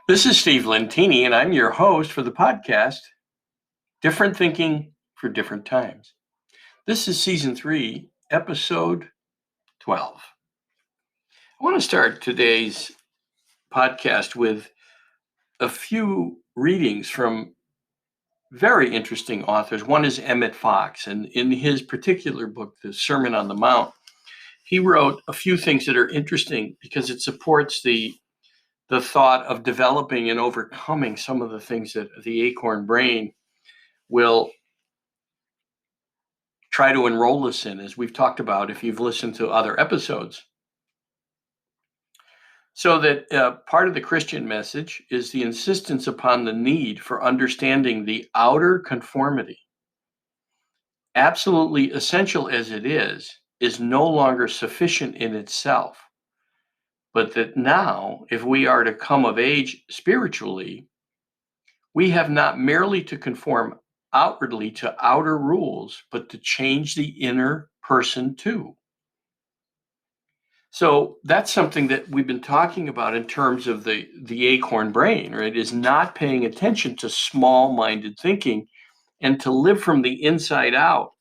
This is Steve Lentini, and I'm your host for the podcast, Different Thinking for Different Times. This is Season 3, Episode 12. I want to start today's podcast with a few readings from very interesting authors. One is Emmet Fox, and in his particular book, The Sermon on the Mount, he wrote a few things that are interesting because it supports the thought of developing and overcoming some of the things that the acorn brain will try to enroll us in, as we've talked about if you've listened to other episodes. So that part of the Christian message is the insistence upon the need for understanding the outer conformity. Absolutely essential as it is no longer sufficient in itself. But that now, if we are to come of age spiritually, we have not merely to conform outwardly to outer rules, but to change the inner person too. So that's something that we've been talking about in terms of the acorn brain, right? Is not paying attention to small-minded thinking and to live from the inside out,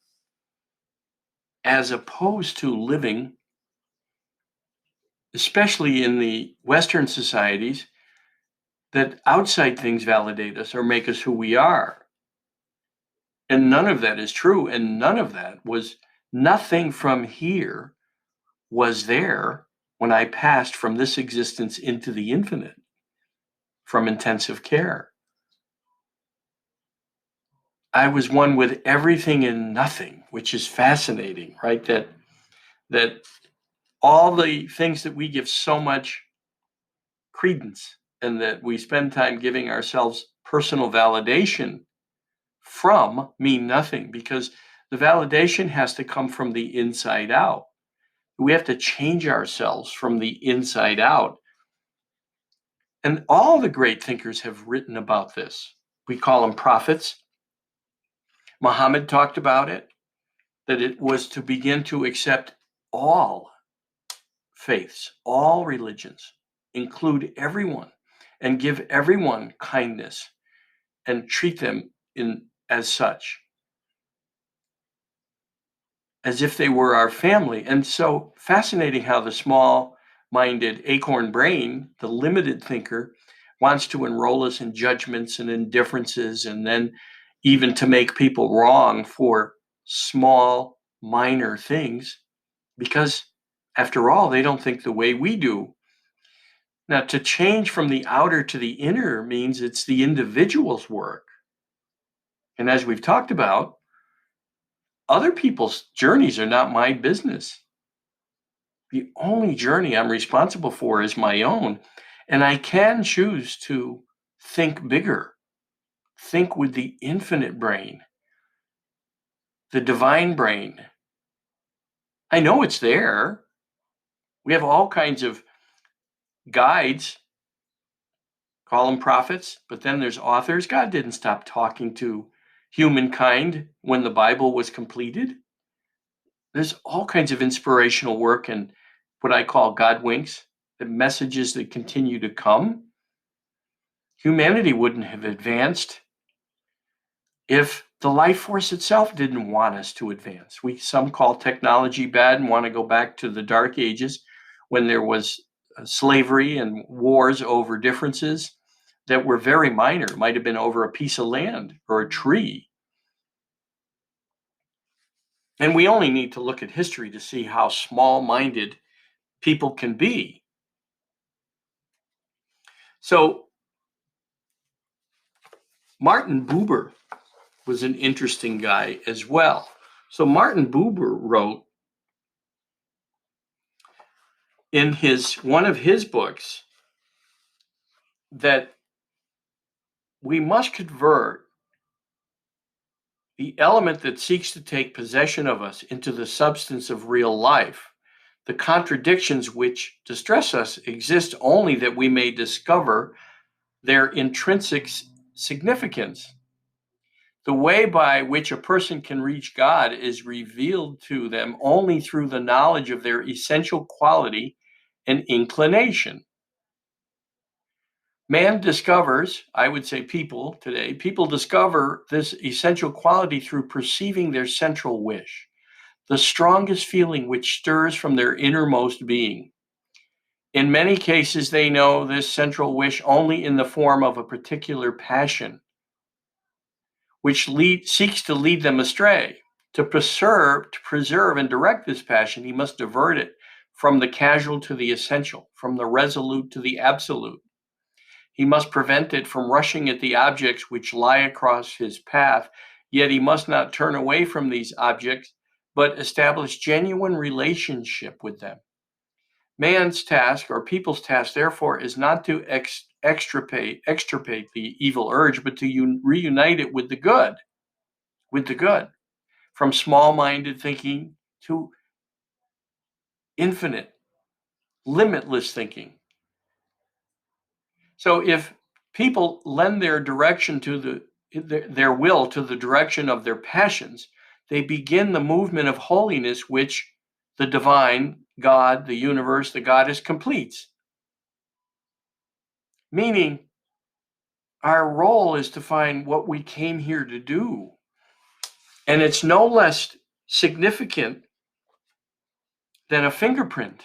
as opposed to living, especially in the Western societies, that outside things validate us or make us who we are. And none of that is true. And nothing from here was there when I passed from this existence into the infinite, from intensive care. I was one with everything and nothing, which is fascinating, right? That all the things that we give so much credence and that we spend time giving ourselves personal validation from mean nothing, because the validation has to come from the inside out. We have to change ourselves from the inside out. And all the great thinkers have written about this. We call them prophets. Muhammad talked about it, that it was to begin to accept all faiths, all religions, include everyone, and give everyone kindness and treat them as such, as if they were our family. And so fascinating how the small-minded acorn brain, the limited thinker, wants to enroll us in judgments and indifferences, and then even to make people wrong for small, minor things, because after all, they don't think the way we do. Now, to change from the outer to the inner means it's the individual's work. And as we've talked about, other people's journeys are not my business. The only journey I'm responsible for is my own. And I can choose to think bigger, think with the infinite brain, the divine brain. I know it's there. We have all kinds of guides, call them prophets, but then there's authors. God didn't stop talking to humankind when the Bible was completed. There's all kinds of inspirational work and what I call God winks, the messages that continue to come. Humanity wouldn't have advanced if the life force itself didn't want us to advance. Some call technology bad and want to go back to the dark ages when there was slavery and wars over differences that were very minor. It might have been over a piece of land or a tree. And we only need to look at history to see how small-minded people can be. So Martin Buber was an interesting guy as well. So Martin Buber wrote in one of his books that we must convert the element that seeks to take possession of us into the substance of real life. The contradictions which distress us exist only that we may discover their intrinsic significance. The way by which a person can reach God is revealed to them only through the knowledge of their essential quality and inclination. Man discovers, I would say people today, people discover this essential quality through perceiving their central wish, the strongest feeling which stirs from their innermost being. In many cases, they know this central wish only in the form of a particular passion, which seeks to lead them astray. To preserve and direct this passion, he must divert it from the casual to the essential, from the resolute to the absolute. He must prevent it from rushing at the objects which lie across his path, yet he must not turn away from these objects, but establish genuine relationship with them. Man's task, or people's task, therefore, is not to extirpate the evil urge, but to reunite it with the good, from small-minded thinking to infinite, limitless thinking. So if people lend their direction to their will to the direction of their passions, they begin the movement of holiness, which the divine, God, the universe, the goddess completes. Meaning, our role is to find what we came here to do. And it's no less significant than a fingerprint.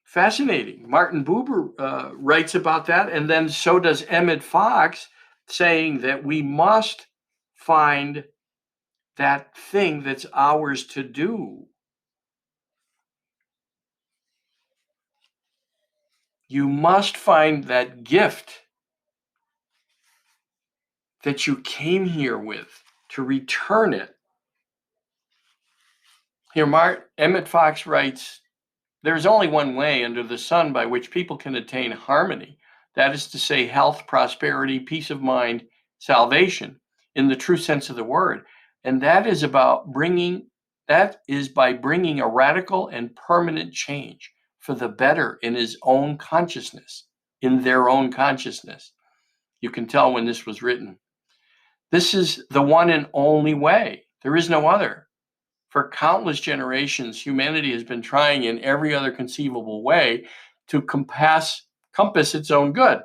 Fascinating. Martin Buber writes about that, and then so does Emmet Fox, saying that we must find that thing that's ours to do. You must find that gift that you came here with, to return it. Here, Emmet Fox writes, "There's only one way under the sun by which people can attain harmony. That is to say, health, prosperity, peace of mind, salvation, in the true sense of the word. And that is by bringing a radical and permanent change for the better in his own consciousness, in their own consciousness." You can tell when this was written. This is the one and only way. There is no other. For countless generations, humanity has been trying in every other conceivable way to compass its own good.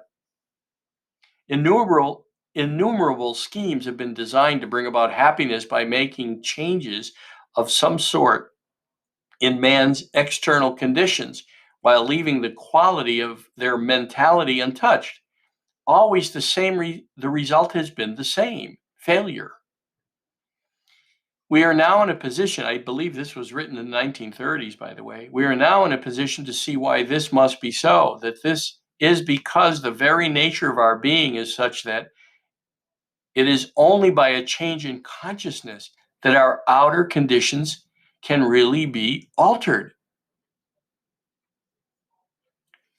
Innumerable schemes have been designed to bring about happiness by making changes of some sort in man's external conditions while leaving the quality of their mentality untouched. Always the result has been the same: failure. We are now in a position, I believe this was written in the 1930s, by the way, we are now in a position to see why this must be so, that this is because the very nature of our being is such that it is only by a change in consciousness that our outer conditions can really be altered.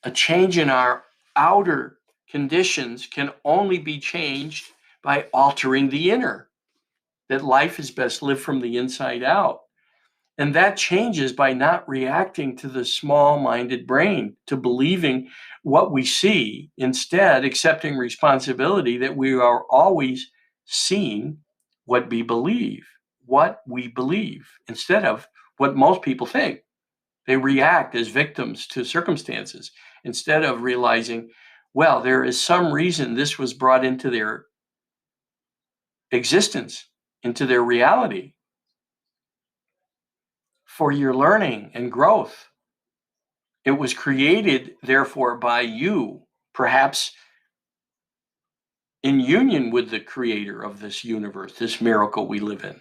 A change in our outer conditions can only be changed by altering the inner, that life is best lived from the inside out. And that changes by not reacting to the small-minded brain, to believing what we see, instead accepting responsibility that we are always seeing what we believe, instead of what most people think. They react as victims to circumstances instead of realizing, well, there is some reason this was brought into their existence, into their reality, for your learning and growth. It was created, therefore, by you, perhaps in union with the creator of this universe, this miracle we live in.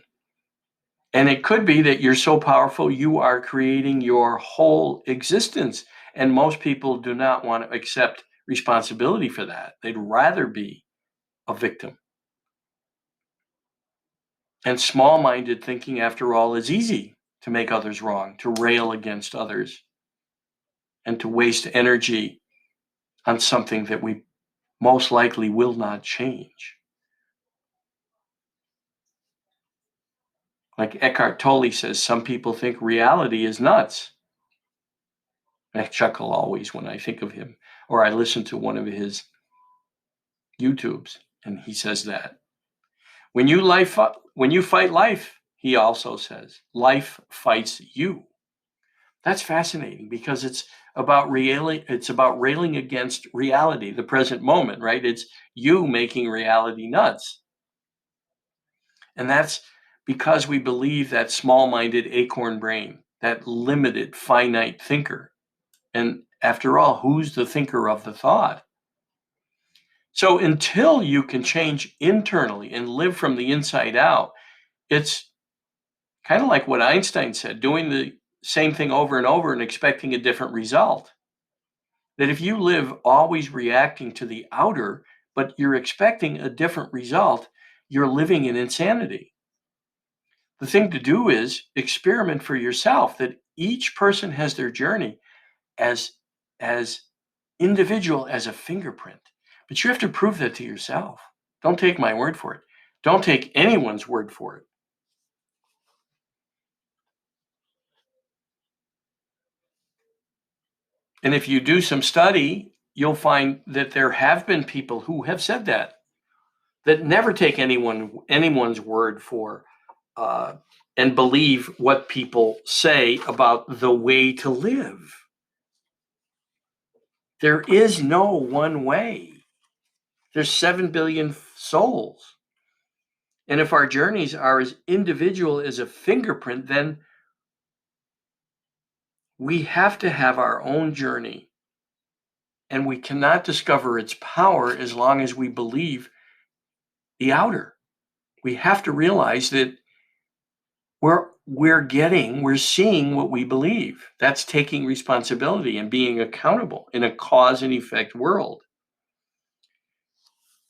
And it could be that you're so powerful, you are creating your whole existence. And most people do not want to accept responsibility for that. They'd rather be a victim. And small-minded thinking, after all, is easy: to make others wrong, to rail against others, and to waste energy on something that we most likely will not change. Like Eckhart Tolle says, some people think reality is nuts. I chuckle always when I think of him, or I listen to one of his YouTubes, and he says that. When you fight life, he also says, life fights you. That's fascinating, because it's it's about railing against reality, the present moment, right? It's you making reality nuts. And that's because we believe that small-minded acorn brain, that limited, finite thinker. And after all, who's the thinker of the thought? So until you can change internally and live from the inside out, it's kind of like what Einstein said, doing the same thing over and over and expecting a different result. That if you live always reacting to the outer, but you're expecting a different result, you're living in insanity. The thing to do is experiment for yourself that each person has their journey as as individual as a fingerprint. But you have to prove that to yourself. Don't take my word for it. Don't take anyone's word for it. And if you do some study, you'll find that there have been people who have said that never take anyone's word for uh, and believe what people say about the way to live. There is no one way. There's 7 billion souls. And if our journeys are as individual as a fingerprint, then we have to have our own journey. And we cannot discover its power as long as we believe the outer. We have to realize that we're seeing what we believe. That's taking responsibility and being accountable in a cause and effect world.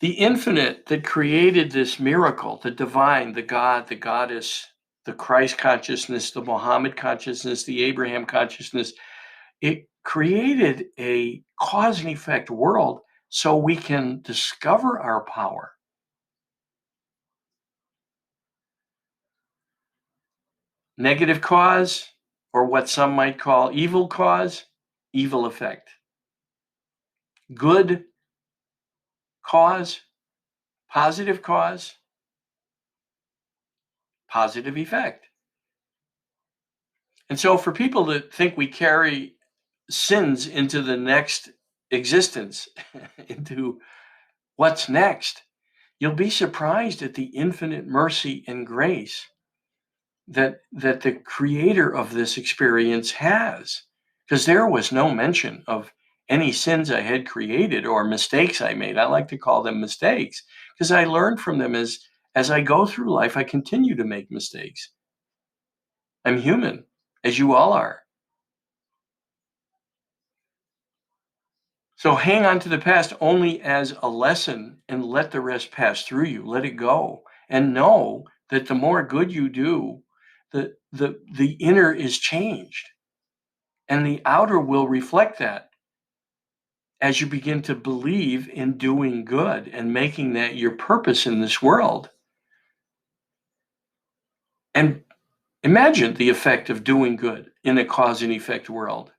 The infinite that created this miracle, the divine, the God, the goddess, the Christ consciousness, the Muhammed consciousness, the Abraham consciousness, it created a cause and effect world so we can discover our power. Negative cause, or what some might call evil cause, evil effect. Good cause, positive cause, positive effect. And so for people that think we carry sins into the next existence, into what's next, you'll be surprised at the infinite mercy and grace that the creator of this experience has. Because there was no mention of any sins I had created or mistakes I made. I like to call them mistakes because I learned from them as I go through life. I continue to make mistakes. I'm human, as you all are. So hang on to the past only as a lesson and let the rest pass through you. Let it go and know that the more good you do, the inner is changed and the outer will reflect that as you begin to believe in doing good and making that your purpose in this world. And imagine the effect of doing good in a cause and effect world.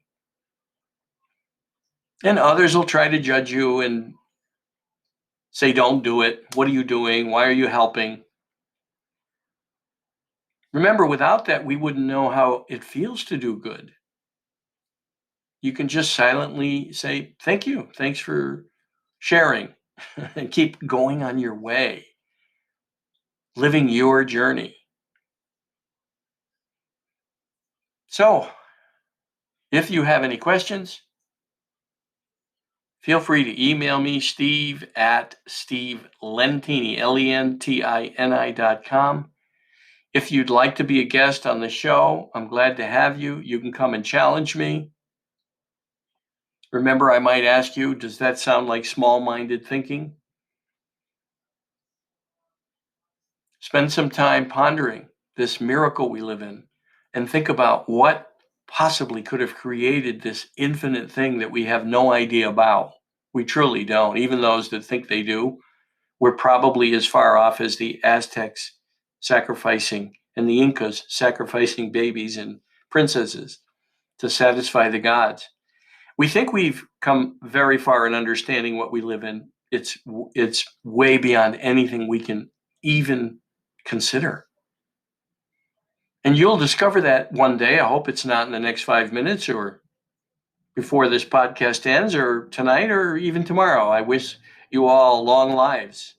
And others will try to judge you and say, don't do it. What are you doing? Why are you helping? Remember, without that, we wouldn't know how it feels to do good. You can just silently say, thank you. Thanks for sharing and keep going on your way, living your journey. So if you have any questions, feel free to email me, steve@stevelentini, LENTINI.com. If you'd like to be a guest on the show, I'm glad to have you. You can come and challenge me. Remember, I might ask you, does that sound like small-minded thinking? Spend some time pondering this miracle we live in and think about what possibly could have created this infinite thing that we have no idea about. We truly don't. Even those that think they do, we're probably as far off as the Aztecs sacrificing and the Incas sacrificing babies and princesses to satisfy the gods. We think we've come very far in understanding what we live in. It's way beyond anything we can even consider. And you'll discover that one day. I hope it's not in the next 5 minutes or before this podcast ends, or tonight, or even tomorrow. I wish you all long lives.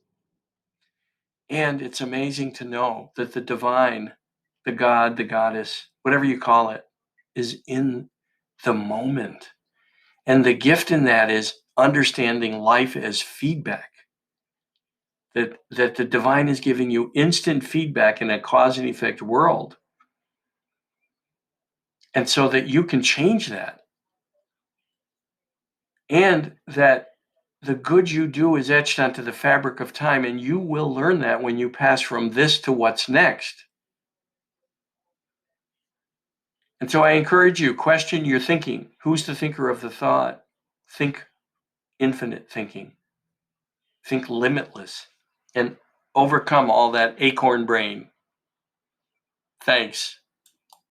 And it's amazing to know that the divine, the God, the goddess, whatever you call it, is in the moment. And the gift in that is understanding life as feedback. That the divine is giving you instant feedback in a cause and effect world. And so that you can change that. And that the good you do is etched onto the fabric of time, and you will learn that when you pass from this to what's next. And so I encourage you, question your thinking. Who's the thinker of the thought? Think infinite thinking. Think limitless, and overcome all that acorn brain. Thanks.